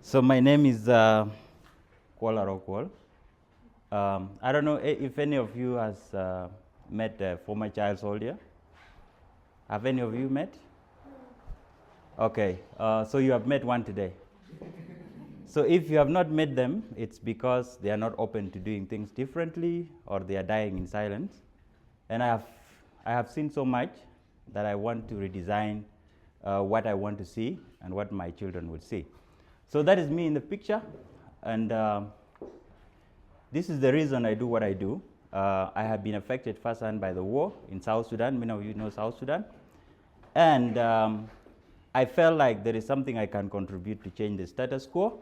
So my name is Kuol. I don't know if any of you has met a former child soldier. Have any of you met? Okay, so you have met one today. So if you have not met them, it's because they are not open to doing things differently or they are dying in silence. And I have seen so much that I want to redesign what I want to see and what my children will see. So that is me in the picture, and this is the reason I do what I do. I have been affected firsthand by the war in South Sudan. Many of you know South Sudan. And I felt like there is something I can contribute to change the status quo.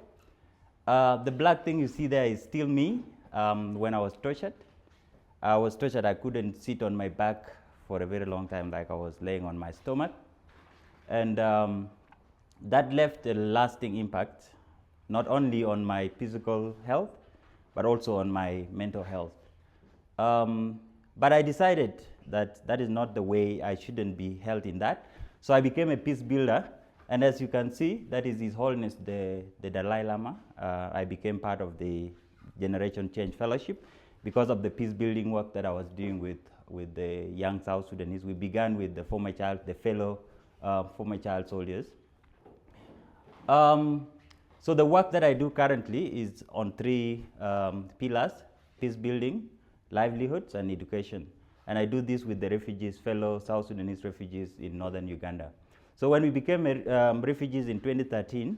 The black thing you see there is still me when I was tortured. I was tortured. I couldn't sit on my back for a very long time, like I was laying on my stomach. And that left a lasting impact, not only on my physical health, but also on my mental health. But I decided that that is not the way. I shouldn't be held in that. So I became a peace builder. And as you can see, that is His Holiness the Dalai Lama. I became part of the Generation Change Fellowship because of the peace building work that I was doing with the young South Sudanese. We began with the fellow former child soldiers. So the work that I do currently is on three pillars: peace building, livelihoods, and education. And I do this with the fellow South Sudanese refugees in northern Uganda. So when we became refugees in 2013,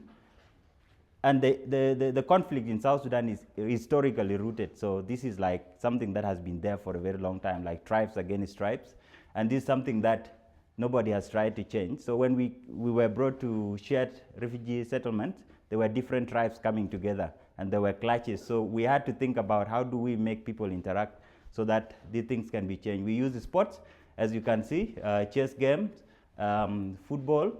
and the conflict in South Sudan is historically rooted. So this is like something that has been there for a very long time, like tribes against tribes. And this is something that nobody has tried to change. So when we were brought to shared refugee settlements, there were different tribes coming together and there were clashes. So we had to think about how do we make people interact so that these things can be changed. We use the sports, as you can see, chess games, football,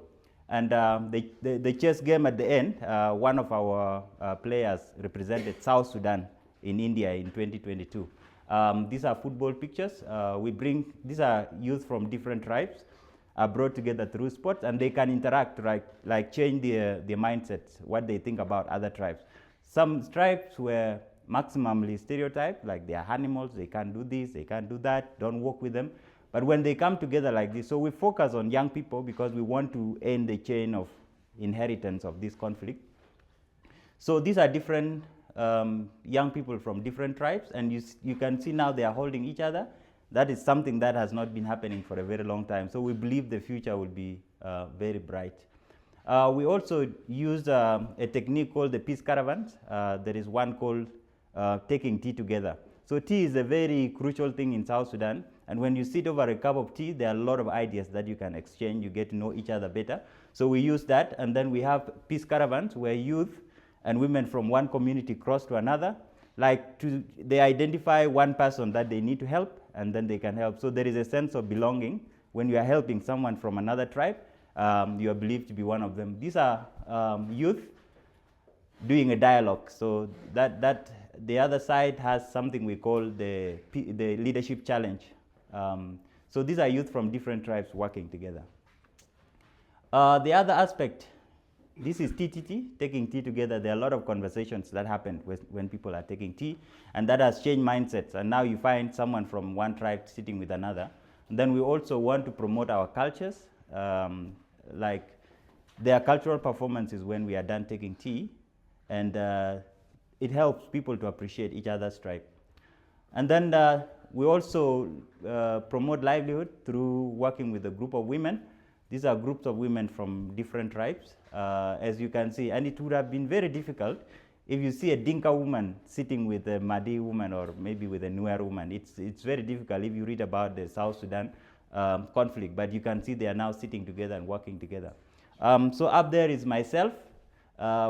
and the chess game at the end, one of our players represented South Sudan in India in 2022. These are football pictures. These are youth from different tribes are brought together through sports, and they can interact, like change their mindsets, what they think about other tribes. Some tribes were maximally stereotyped, like they are animals, they can't do this, they can't do that, don't work with them. But when they come together like this, so we focus on young people because we want to end the chain of inheritance of this conflict. So these are different young people from different tribes, and you can see now they are holding each other. That is something that has not been happening for a very long time. So we believe the future will be very bright. We also use a technique called the peace caravans. There is one called taking tea together. So tea is a very crucial thing in South Sudan. And when you sit over a cup of tea, there are a lot of ideas that you can exchange. You get to know each other better. So we use that. And then we have peace caravans where youth and women from one community cross to another. They identify one person that they need to help, and then they can help. So there is a sense of belonging. When you are helping someone from another tribe, you are believed to be one of them. These are youth doing a dialogue. So that the other side has something we call the leadership challenge. So these are youth from different tribes working together. The other aspect, this is TTT, taking tea together. There are a lot of conversations that happen when people are taking tea, and that has changed mindsets. And now you find someone from one tribe sitting with another. And then we also want to promote our cultures, like there are cultural performances when we are done taking tea, and it helps people to appreciate each other's tribe. And then we also promote livelihood through working with a group of women. These are groups of women from different tribes, as you can see. And it would have been very difficult if you see a Dinka woman sitting with a Madi woman or maybe with a Nuer woman. It's very difficult if you read about the South Sudan conflict. But you can see they are now sitting together and working together. So up there is myself.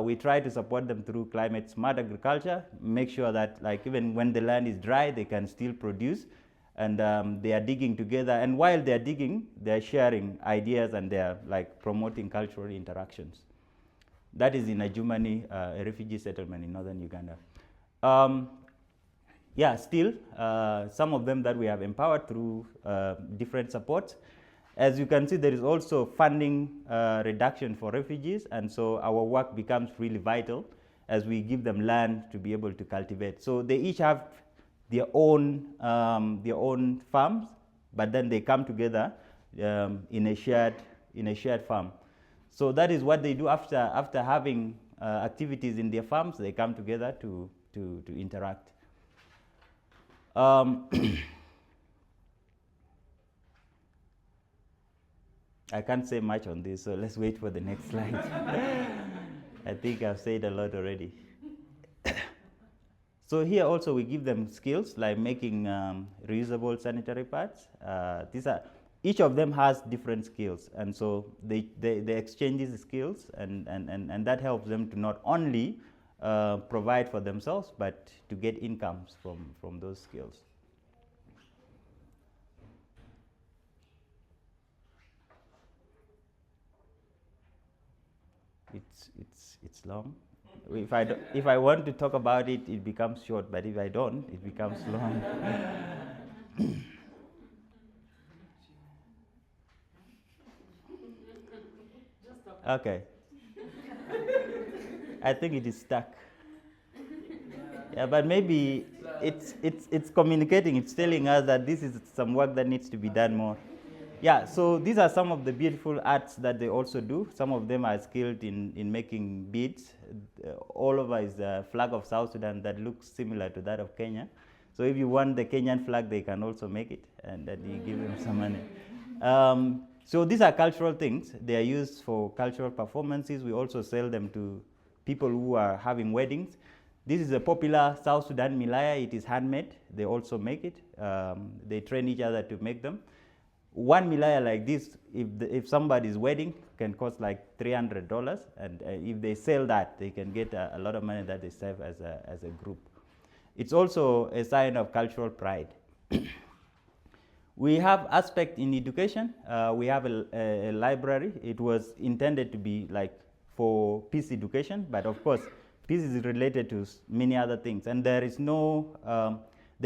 We try to support them through climate smart agriculture, make sure that like even when the land is dry, they can still produce. And they are digging together, and while they are digging, they are sharing ideas and they are like promoting cultural interactions. That is in Ajumani, a refugee settlement in northern Uganda. Still, some of them that we have empowered through different supports. As you can see, there is also funding reduction for refugees, and so our work becomes really vital as we give them land to be able to cultivate. So they each have their own farms, but then they come together in a shared farm. So that is what they do after having activities in their farms. They come together to interact. I can't say much on this, so let's wait for the next slide. I think I've said a lot already. So here also we give them skills like making reusable sanitary pads. Each of them has different skills, and so they exchange these skills, and that helps them to not only provide for themselves, but to get incomes from those skills. It's long. If I want to talk about it, it becomes short, but if I don't, it becomes long. Okay. I think it is stuck. Yeah, but maybe it's communicating. It's telling us that this is some work that needs to be done more. Yeah, so these are some of the beautiful arts that they also do. Some of them are skilled in making beads. All over is the flag of South Sudan that looks similar to that of Kenya. So if you want the Kenyan flag, they can also make it, and then you give them some money. So these are cultural things. They are used for cultural performances. We also sell them to people who are having weddings. This is a popular South Sudan milaya. It is handmade. They also make it. They train each other to make them. One milaya like this, if somebody's wedding, can cost like $300, and if they sell that, they can get a lot of money that they save as a group. It's also a sign of cultural pride. We have aspect in education. We have a library. It was intended to be like for peace education, but of course, peace is related to many other things, and there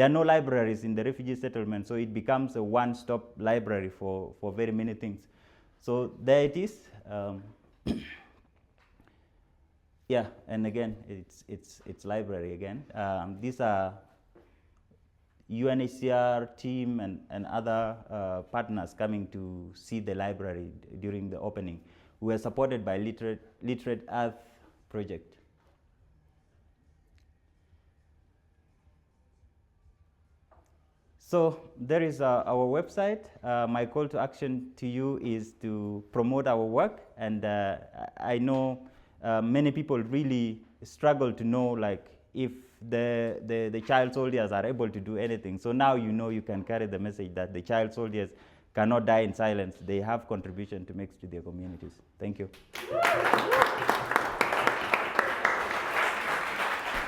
are no libraries in the refugee settlement, so it becomes a one-stop library for very many things. So there it is. Yeah, and again, it's library again. These are UNHCR team and other partners coming to see the library during the opening. We were supported by Literate Earth project. So there is our website. My call to action to you is to promote our work, and I know many people really struggle to know like if the child soldiers are able to do anything. So now you know you can carry the message that the child soldiers cannot die in silence. They have contribution to make to their communities. Thank you.